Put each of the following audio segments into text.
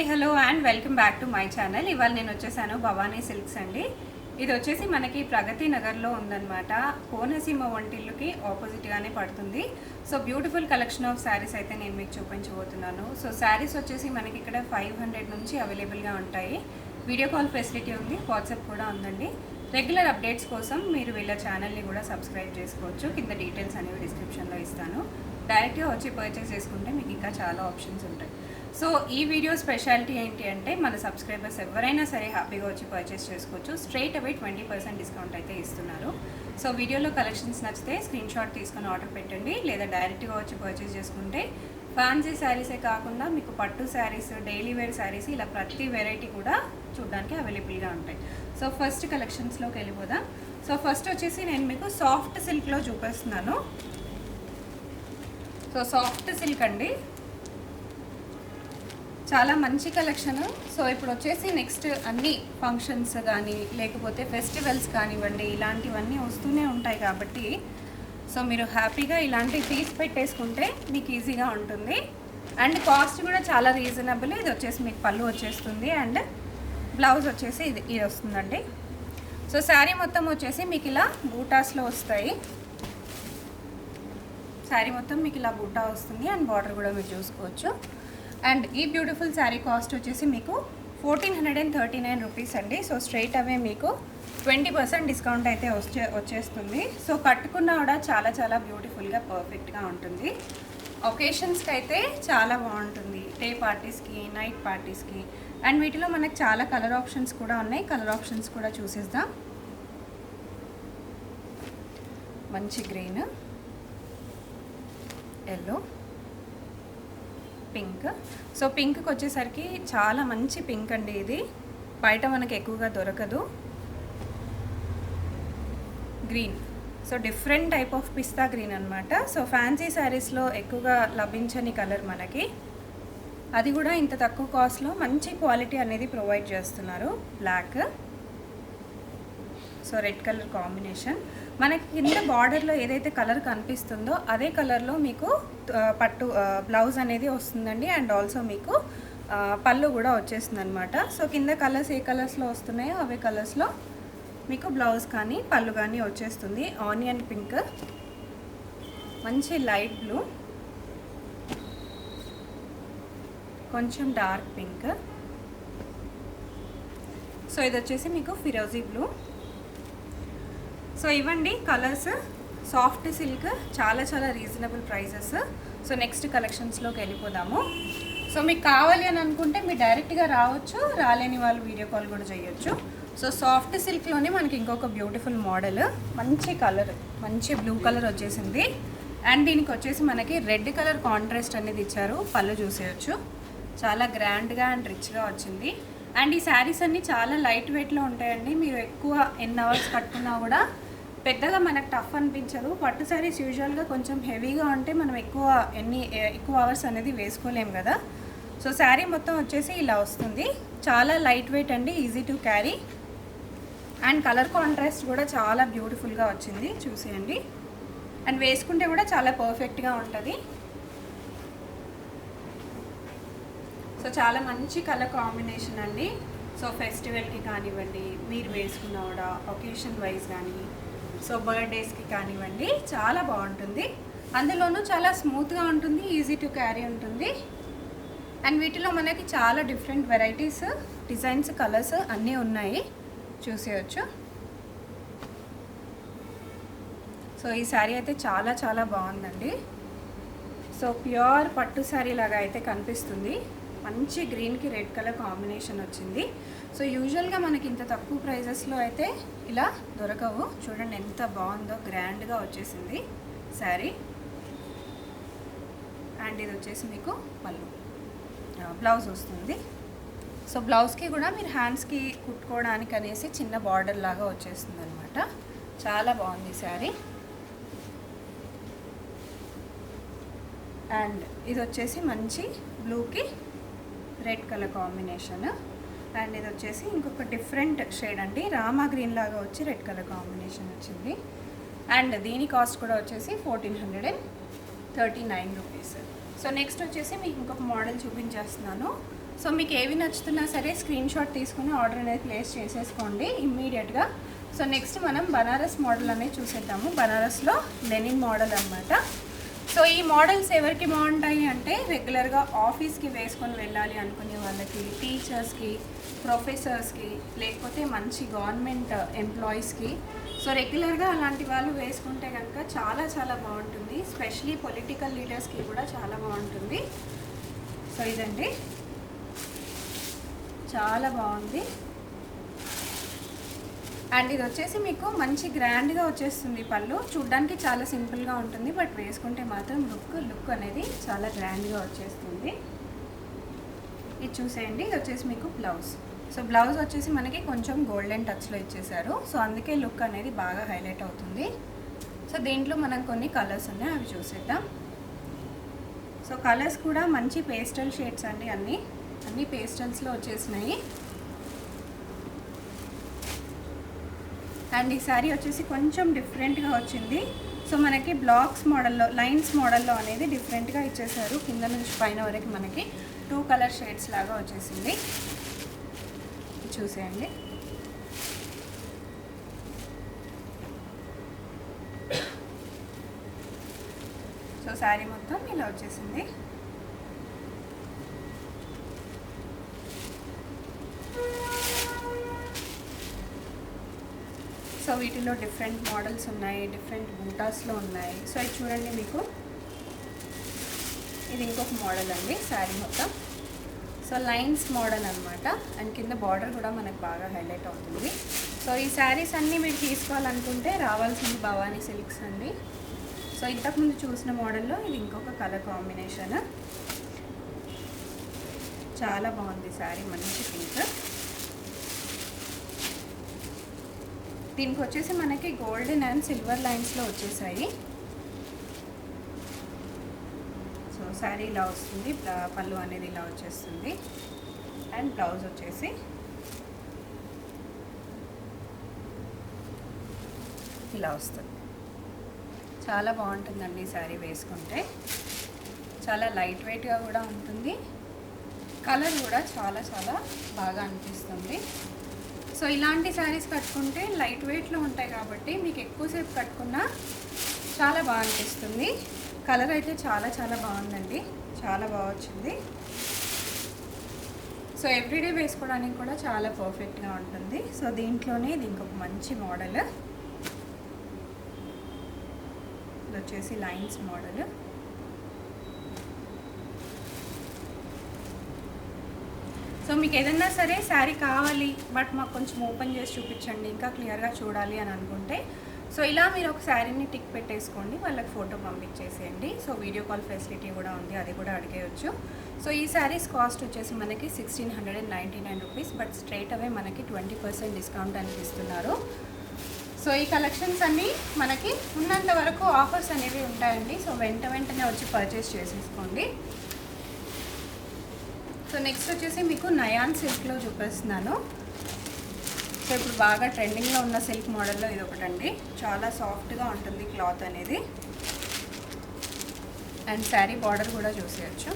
Hi hello and welcome back to my channel. ఇవాళ నేను వచ్చేసాను భవానీ సిల్క్స్ అండి. ఇది వచ్చేసి మనకి ప్రగతి నగర్లో ఉందన్నమాట. కోనసీమ వంటిల్లుకి ఆపోజిట్గానే పడుతుంది. So beautiful collection of saris అయితే నేను మీకు చూపించబోతున్నాను. సో శారీస్ వచ్చేసి మనకి ఇక్కడ 500 నుంచి అవైలబుల్గా ఉంటాయి. వీడియో కాల్ ఫెసిలిటీ ఉంది, వాట్సాప్ కూడా ఉందండి. రెగ్యులర్ అప్డేట్స్ కోసం మీరు వీళ్ళ ఛానల్ని కూడా సబ్స్క్రైబ్ చేసుకోవచ్చు. కింద డీటెయిల్స్ అనేవి డిస్క్రిప్షన్లో ఇస్తాను. డైరెక్ట్గా వచ్చి పర్చేస్ చేసుకుంటే మీకు ఇంకా చాలా ఆప్షన్స్ ఉంటాయి. సో ఈ వీడియో స్పెషాలిటీ ఏంటి అంటే మన సబ్స్క్రైబర్స్ ఎవరైనా సరే హ్యాపీగా వచ్చి పర్చేస్ చేసుకోవచ్చు. స్ట్రైట్ అవే 20% డిస్కౌంట్ అయితే ఇస్తున్నారు. సో వీడియోలో కలెక్షన్స్ నచ్చితే స్క్రీన్ షాట్ తీసుకొని ఆర్డర్ పెట్టండి, లేదా డైరెక్ట్గా వచ్చి పర్చేస్ చేసుకుంటే ఫ్యాన్సీ శారీసే కాకుండా మీకు పట్టు శారీస్, డైలీ వేర్ శారీస్ ఇలా ప్రతి వెరైటీ కూడా చూడడానికి అవైలబుల్గా ఉంటాయి. సో ఫస్ట్ కలెక్షన్స్లోకి వెళ్ళిపోదాం. సో ఫస్ట్ వచ్చేసి నేను మీకు సాఫ్ట్ సిల్క్లో చూపిస్తున్నాను. సో సాఫ్ట్ సిల్క్ అండి, చాలా మంచి కలెక్షన్. సో ఇప్పుడు వచ్చేసి నెక్స్ట్ అన్ని ఫంక్షన్స్ కానీ లేకపోతే ఫెస్టివల్స్ కానివ్వండి, ఇలాంటివన్నీ వస్తూనే ఉంటాయి కాబట్టి సో మీరు హ్యాపీగా ఇలాంటివి తీసి పెట్టేసుకుంటే మీకు ఈజీగా ఉంటుంది. అండ్ కాస్ట్ కూడా చాలా రీజనబుల్. ఇది వచ్చేసి మీకు పళ్ళు వచ్చేస్తుంది అండ్ బ్లౌజ్ వచ్చేసి ఇది వస్తుందండి. సో శారీ మొత్తం వచ్చేసి మీకు ఇలా బూటాస్లో వస్తాయి. శారీ మొత్తం మీకు ఇలా బూటా వస్తుంది అండ్ బార్డర్ కూడా మీరు చూసుకోవచ్చు. అండ్ ఈ బ్యూటిఫుల్ శారీ కాస్ట్ వచ్చేసి మీకు 1439 రూపీస్ అండి. సో స్ట్రైట్ అవే మీకు 20% డిస్కౌంట్ అయితే వచ్చేస్తుంది. సో కట్టుకున్నా కూడా చాలా చాలా బ్యూటిఫుల్గా పర్ఫెక్ట్గా ఉంటుంది. ఒకేషన్స్కి అయితే చాలా బాగుంటుంది, డే పార్టీస్కి, నైట్ పార్టీస్కి. అండ్ వీటిలో మనకు చాలా కలర్ ఆప్షన్స్ కూడా ఉన్నాయి. కలర్ ఆప్షన్స్ కూడా చూసేద్దాం. మంచి గ్రీన్, ఎల్లో, పింక్. సో పింక్కి వచ్చేసరికి చాలా మంచి పింక్ అండి. ఇది బయట మనకి ఎక్కువగా దొరకదు. Green, so different type of pista green అనమాట. సో ఫ్యాన్సీ శారీస్లో ఎక్కువగా లభించని కలర్ మనకి, అది కూడా ఇంత తక్కువ కాస్ట్లో మంచి క్వాలిటీ అనేది ప్రొవైడ్ చేస్తున్నారు. Black, so red colour combination. మనకి కింద బార్డర్లో ఏదైతే కలర్ కనిపిస్తుందో అదే కలర్లో మీకు పట్టు బ్లౌజ్ అనేది వస్తుందండి. అండ్ ఆల్సో మీకు పళ్ళు కూడా వచ్చేస్తుంది అనమాట. సో కింద కలర్స్ ఏ కలర్స్లో వస్తున్నాయో అవే కలర్స్లో మీకు బ్లౌజ్ కానీ పళ్ళు కానీ వచ్చేస్తుంది. ఆనియన్ పింక్, మంచి లైట్ బ్లూ, కొంచెం డార్క్ పింక్. సో ఇది వచ్చేసి మీకు ఫిరోజీ బ్లూ. సో ఇవ్వండి కలర్స్. సాఫ్ట్ సిల్క్ చాలా చాలా రీజనబుల్ ప్రైజెస్. సో నెక్స్ట్ కలెక్షన్స్లోకి వెళ్ళిపోదాము. సో మీకు కావాలి అని అనుకుంటే మీరు డైరెక్ట్గా రావచ్చు, రాలేని వాళ్ళు వీడియో కాల్ కూడా చేయొచ్చు. సో సాఫ్ట్ సిల్క్లోనే మనకి ఇంకొక బ్యూటిఫుల్ మోడల్, మంచి కలర్, మంచి బ్లూ కలర్ వచ్చేసింది. అండ్ దీనికి వచ్చేసి మనకి రెడ్ కలర్ కాంట్రాస్ట్ అనేది ఇచ్చారు. పళ్ళు చూసేయచ్చు, చాలా గ్రాండ్గా అండ్ రిచ్గా వచ్చింది. అండ్ ఈ శారీస్ అన్నీ చాలా లైట్ వెయిట్లో ఉంటాయండి. మీరు ఎక్కువ ఎన్ని అవర్స్ కట్టుకున్నా కూడా పెద్దగా మనకు టఫ్ అనిపించదు. పట్టు శారీస్ యూజువల్గా కొంచెం హెవీగా ఉంటే మనం ఎక్కువ అవర్స్ అనేది వేసుకోలేము కదా. సో శారీ మొత్తం వచ్చేసి ఇలా వస్తుంది. చాలా లైట్ వెయిట్ అండి, easy to carry. And colour contrast కూడా చాలా బ్యూటిఫుల్గా వచ్చింది, చూసేయండి. అండ్ వేసుకుంటే కూడా చాలా పర్ఫెక్ట్గా ఉంటుంది. సో చాలా మంచి కలర్ కాంబినేషన్ అండి. సో ఫెస్టివల్కి కానివ్వండి, మీరు వేసుకున్న కూడా ఒకేషన్ వైజ్ కానీ, సో బర్త్డేస్కి కానివ్వండి, చాలా బాగుంటుంది. అందులోనూ చాలా స్మూత్గా ఉంటుంది, ఈజీ టు క్యారీ ఉంటుంది. అండ్ వీటిలో మనకి చాలా డిఫరెంట్ వెరైటీస్, డిజైన్స్, కలర్స్ అన్నీ ఉన్నాయి, చూసేయచ్చు. సో ఈ శారీ అయితే చాలా చాలా బాగుందండి. సో ప్యూర్ పట్టు శారీ లాగా అయితే కనిపిస్తుంది. మంచి గ్రీన్కి రెడ్ కలర్ కాంబినేషన్ వచ్చింది. సో యూజువల్గా మనకి ఇంత తక్కువ ప్రైజెస్లో అయితే ఇలా దొరకవు. చూడండి ఎంత బాగుందో, గ్రాండ్గా వచ్చేసింది శారీ. అండ్ ఇది వచ్చేసి మీకు పళ్ళు, బ్లౌజ్ వస్తుంది. సో బ్లౌజ్కి కూడా మీరు హ్యాండ్స్కి కుట్టుకోవడానికి అనేసి చిన్న బార్డర్ లాగా వచ్చేస్తుంది అనమాట. చాలా బాగుంది శారీ. అండ్ ఇది వచ్చేసి మంచి బ్లూకి రెడ్ కలర్ కాంబినేషన్. అండ్ ఇది వచ్చేసి ఇంకొక డిఫరెంట్ షేడ్ అండి, రామా గ్రీన్ లాగా వచ్చి రెడ్ కలర్ కాంబినేషన్ వచ్చింది. అండ్ దీని కాస్ట్ కూడా వచ్చేసి 1439 రూపీస్. సో నెక్స్ట్ వచ్చేసి మీకు ఇంకొక మోడల్ చూపించేస్తున్నాను. సో మీకు ఏవి నచ్చుతున్నా సరే స్క్రీన్ షాట్ తీసుకుని ఆర్డర్ అనేది ప్లేస్ చేసేసుకోండి ఇమ్మీడియట్గా. సో నెక్స్ట్ మనం బనారస్ మోడల్ అనేది చూసేద్దాము. బనారస్లో లెనిన్ మోడల్ అనమాట. సో ఈ మోడల్స్ ఎవరికి బాగుంటాయి అంటే రెగ్యులర్గా ఆఫీస్కి వేసుకొని వెళ్ళాలి అనుకునే వాళ్ళకి, టీచర్స్కి, ప్రొఫెసర్స్కి, లేకపోతే మంచి గవర్నమెంట్ ఎంప్లాయీస్కి. సో రెగ్యులర్గా అలాంటి వాళ్ళు వేసుకుంటే కనుక చాలా చాలా బాగుంటుంది. స్పెషలీ పొలిటికల్ లీడర్స్కి కూడా చాలా బాగుంటుంది. సో ఇదండి, చాలా బాగుంది. అండ్ ఇది వచ్చేసి మీకు మంచి గ్రాండ్గా వచ్చేస్తుంది. పళ్ళు చూడ్డానికి చాలా సింపుల్గా ఉంటుంది, బట్ వేసుకుంటే మాత్రం లుక్ అనేది చాలా గ్రాండ్గా వచ్చేస్తుంది. ఇది చూసేయండి. ఇది వచ్చేసి మీకు బ్లౌజ్. సో బ్లౌజ్ వచ్చేసి మనకి కొంచెం గోల్డెన్ టచ్లో ఇచ్చేసారు. సో అందుకే లుక్ అనేది బాగా హైలైట్ అవుతుంది. సో దీంట్లో మనం కొన్ని కలర్స్ ఉన్నాయి, అవి చూసేద్దాం. సో కలర్స్ కూడా మంచి పేస్టల్ షేడ్స్ అండి. అన్ని పేస్టల్స్లో వచ్చేసినాయి. అండ్ ఈ శారీ వచ్చేసి కొంచెం డిఫరెంట్గా వచ్చింది. సో మనకి బ్లాక్స్ మోడల్లో, లైన్స్ మోడల్లో అనేది డిఫరెంట్గా ఇచ్చేసారు. కింద నుంచి పైన వరకు మనకి 2 కలర్ షేడ్స్ లాగా వచ్చేసింది. చూసేయండి. సో శారీ మొత్తం ఇలా వచ్చేసింది. సో వీటిలో డిఫరెంట్ మోడల్స్ ఉన్నాయి, డిఫరెంట్ బూటాస్లో ఉన్నాయి. సో ఇది చూడండి, మీకు ఇది ఇంకొక మోడల్ అండి. శారీ మొత్తం సో లైన్స్ మోడల్ అనమాట. అండ్ కింద బార్డర్ కూడా మనకు బాగా హైలైట్ అవుతుంది. సో ఈ శారీస్ అన్నీ మీరు తీసుకోవాలనుకుంటే రావాల్సింది భవానీ సిల్క్స్ అండి. సో ఇంతకుముందు చూసిన మోడల్లో ఇది ఇంకొక కలర్ కాంబినేషన్. చాలా బాగుంది శారీ, మంచి పింక్. దీనికి వచ్చేసి మనకి గోల్డెన్ అండ్ సిల్వర్ లైన్స్లో వచ్చేసాయి. సో శారీ ఇలా వస్తుంది, పళ్ళు అనేది ఇలా వచ్చేస్తుంది. అండ్ బ్లౌజ్ వచ్చేసి ఇలా వస్తుంది. చాలా బాగుంటుందండి ఈ శారీ వేసుకుంటే. చాలా లైట్ వెయిట్గా కూడా ఉంటుంది. కలర్ కూడా చాలా చాలా బాగా అనిపిస్తుంది. సో ఇలాంటి శారీస్ కట్టుకుంటే లైట్ వెయిట్లో ఉంటాయి కాబట్టి మీకు ఎక్కువసేపు కట్టుకున్నా చాలా బాగా అనిపిస్తుంది. కలర్ అయితే చాలా చాలా బాగుందండి, చాలా బాగా వచ్చింది. సో ఎవ్రీడే వేసుకోవడానికి కూడా చాలా పర్ఫెక్ట్గా ఉంటుంది. సో దీంట్లోనే ఇది ఇంకొక మంచి మోడల్. ఇది వచ్చేసి లైన్స్ మోడల్. సో మీకు ఏదైనా సరే శారీ కావాలి, బట్ మాకు కొంచెం ఓపెన్ చేసి చూపించండి, ఇంకా క్లియర్గా చూడాలి అని అనుకుంటే, సో ఇలా మీరు ఒక శారీని టిక్ పెట్టేసుకోండి, వాళ్ళకి ఫోటో పంపించేసేయండి. సో వీడియో కాల్ ఫెసిలిటీ కూడా ఉంది, అది కూడా అడిగేయచ్చు. సో ఈ శారీస్ కాస్ట్ వచ్చేసి మనకి 1699 రూపీస్, బట్ స్ట్రైట్ అవే మనకి 20% డిస్కౌంట్ అనిపిస్తున్నారు. సో ఈ కలెక్షన్స్ అన్నీ మనకి ఉన్నంత వరకు ఆఫర్స్ అనేవి ఉంటాయండి. సో వెంటనే వచ్చి పర్చేస్ చేసేసుకోండి. సో నెక్స్ట్ వచ్చేసి మీకు నయాన్ సిల్క్లో చూపిస్తున్నాను. సో ఇప్పుడు బాగా ట్రెండింగ్లో ఉన్న సిల్క్ మోడల్లో ఇది ఒకటండి. చాలా సాఫ్ట్గా ఉంటుంది క్లాత్ అనేది. అండ్ శారీ బార్డర్ కూడా చూసేయచ్చు.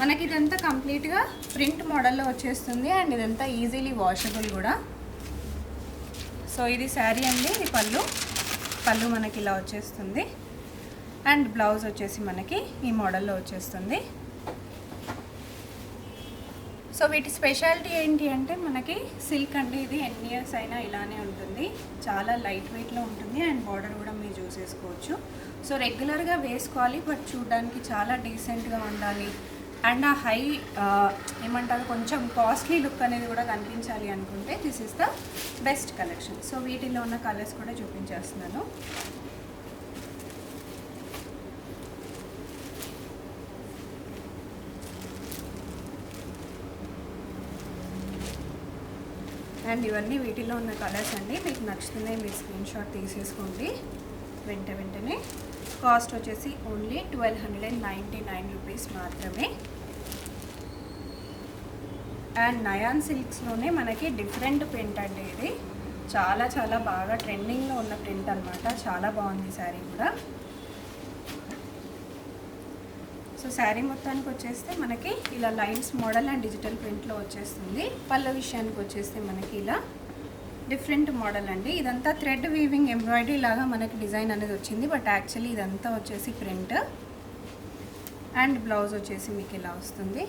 మనకి ఇదంతా కంప్లీట్గా ప్రింట్ మోడల్లో వచ్చేస్తుంది. అండ్ ఇదంతా ఈజీలీ వాషబుల్ కూడా. సో ఇది శారీ అండి, ఇది పళ్ళు మనకి ఇలా వచ్చేస్తుంది. అండ్ బ్లౌజ్ వచ్చేసి మనకి ఈ మోడల్లో వచ్చేస్తుంది. సో వీటి స్పెషాలిటీ ఏంటి అంటే మనకి సిల్క్ అంటే ఇది ఎన్ని ఇయర్స్ అయినా ఇలానే ఉంటుంది. చాలా లైట్ వెయిట్లో ఉంటుంది. అండ్ బార్డర్ కూడా మీరు చూసేసుకోవచ్చు. సో రెగ్యులర్గా వేసుకోవాలి, బట్ చూడడానికి చాలా డీసెంట్గా ఉండాలి. అండ్ ఆ హై ఏమంటారు, కొంచెం కాస్ట్లీ లుక్ అనేది కూడా కనిపించాలి అనుకుంటే this is the best collection. So వీటిలో ఉన్న కలర్స్ కూడా చూపించేస్తున్నాను. అండ్ ఇవన్నీ వీటిలో ఉన్న కలర్స్ అండి. మీకు నచ్చుతున్నాయి, మీరు స్క్రీన్ షాట్ తీసేసుకోండి. వెంటనే కాస్ట్ వచ్చేసి ఓన్లీ 1299 రూపీస్ మాత్రమే. అండ్ నయాన్ సిల్క్స్లోనే మనకి డిఫరెంట్ ప్రింట్ అండి. ఇది చాలా చాలా బాగా ట్రెండింగ్లో ఉన్న ప్రింట్ అనమాట. చాలా బాగుంది శారీ కూడా. సో శారీ మొత్తానికి వచ్చేస్తే మనకి ఇలా లైన్స్ మోడల్ అండ్ డిజిటల్ ప్రింట్లో వచ్చేస్తుంది. పళ్ళ విషయానికి వచ్చేస్తే మనకి ఇలా డిఫరెంట్ మోడల్ అండి. ఇదంతా థ్రెడ్ వీవింగ్ ఎంబ్రాయిడరీ లాగా మనకి డిజైన్ అనేది వచ్చింది. బట్ యాక్చువల్లీ ఇదంతా వచ్చేసి ప్రింట్. అండ్ బ్లౌజ్ వచ్చేసి మీకు ఇలా వస్తుంది.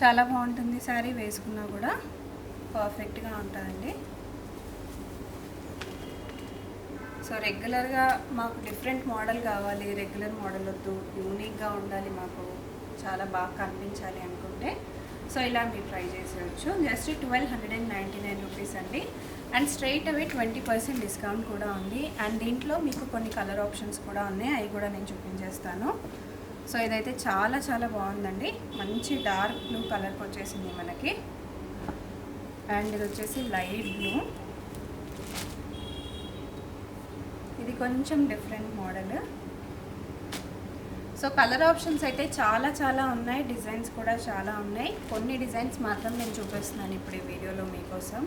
చాలా బాగుంటుంది శారీ, వేసుకున్నా కూడా పర్ఫెక్ట్గా ఉంటుందండి. సో రెగ్యులర్గా మాకు డిఫరెంట్ మోడల్ కావాలి, రెగ్యులర్ మోడల్ వద్దు, యూనిక్గా ఉండాలి, మాకు చాలా బాగా కనిపించాలి అనుకుంటే సో ఇలా మీరు ట్రై చేసేయచ్చు. జస్ట్ 1299 రూపీస్ అండి. అండ్ స్ట్రైట్ అవే 20% డిస్కౌంట్ కూడా ఉంది. అండ్ దీంట్లో మీకు కొన్ని కలర్ ఆప్షన్స్ కూడా ఉన్నాయి, అవి కూడా నేను చూపించేస్తాను. సో ఇదైతే చాలా చాలా బాగుందండి. మంచి డార్క్ బ్లూ కలర్కి వచ్చేసింది మనకి. అండ్ ఇది వచ్చేసి లైట్ బ్లూ. ఇది కొంచెం different model. So colour options అయితే చాలా చాలా ఉన్నాయి, డిజైన్స్ కూడా చాలా ఉన్నాయి. కొన్ని డిజైన్స్ మాత్రం నేను చూపిస్తున్నాను ఇప్పుడు ఈ వీడియోలో మీకోసం.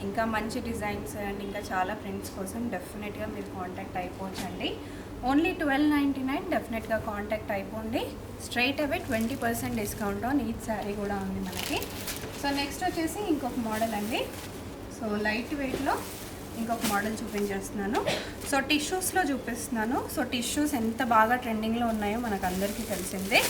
ఇంకా మంచి డిజైన్స్ అండ్ ఇంకా చాలా ప్రింట్స్ కోసం డెఫినెట్గా మీరు కాంటాక్ట్ అయిపోవచ్చండి. ఓన్లీ 1299, డెఫినెట్గా కాంటాక్ట్ అయిపోండి. Straight away 20% discount on each sari కూడా ఉంది మనకి. సో నెక్స్ట్ వచ్చేసి ఇంకొక మోడల్ అండి. సో లైట్ వెయిట్లో ఇంకొక మోడల్ చూపించేస్తున్నాను. సో టిష్యూస్లో చూపిస్తున్నాను. సో టిష్యూస్ ఎంత బాగా ట్రెండింగ్లో ఉన్నాయో మనకు అందరికీ తెలిసిందే.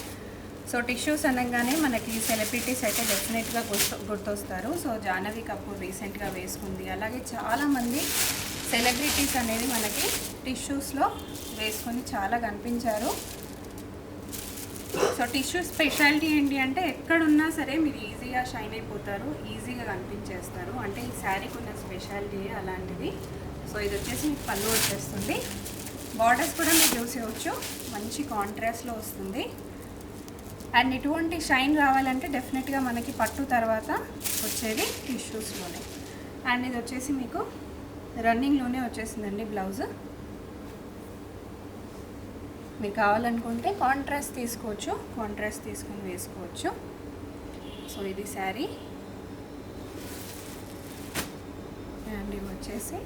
సో టిష్యూస్ అనగానే మనకి సెలబ్రిటీస్ అయితే డెఫినెట్గా గుర్తొస్తారు. సో జాహ్నవి కపూర్ రీసెంట్గా వేసుకుంది. అలాగే చాలామంది సెలబ్రిటీస్ అనేది మనకి టిష్యూస్లో వేసుకొని చాలా కనిపించారు. సో టిష్యూ స్పెషాలిటీ ఏంటి అంటే ఎక్కడున్నా సరే మీరు ఈజీగా షైన్ అయిపోతారు, ఈజీగా కనిపించేస్తారు. అంటే ఈ శారీకి ఉన్న స్పెషాలిటీ అలాంటిది. సో ఇది వచ్చేసి మీకు పళ్ళు వచ్చేస్తుంది. బార్డర్స్ కూడా మీరు చూసేయచ్చు, మంచి కాంట్రాస్ట్లో వస్తుంది. అండ్ ఇటువంటి షైన్ రావాలంటే డెఫినెట్గా మనకి పట్టు తర్వాత వచ్చేది టిష్యూస్లోనే. అండ్ ఇది వచ్చేసి మీకు రన్నింగ్లోనే వచ్చేసిందండి బ్లౌజ్. మీరు కావాలనుకుంటే కాంట్రాస్ట్ తీసుకోవచ్చు, కాంట్రాస్ట్ తీసుకొని వేసుకోవచ్చు. సో ఇది శారీ. అండ్ ఇవి వచ్చేసి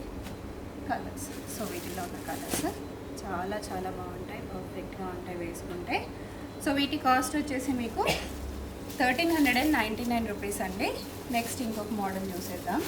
కలర్స్. సో వీటిలో ఉన్న కలర్స్ చాలా చాలా బాగుంటాయి, పర్ఫెక్ట్గా ఉంటాయి వేసుకుంటే. సో వీటి కాస్ట్ వచ్చేసి మీకు 1399 రూపీస్ అండి. నెక్స్ట్ ఇంకొక మోడల్ చూసేద్దాం.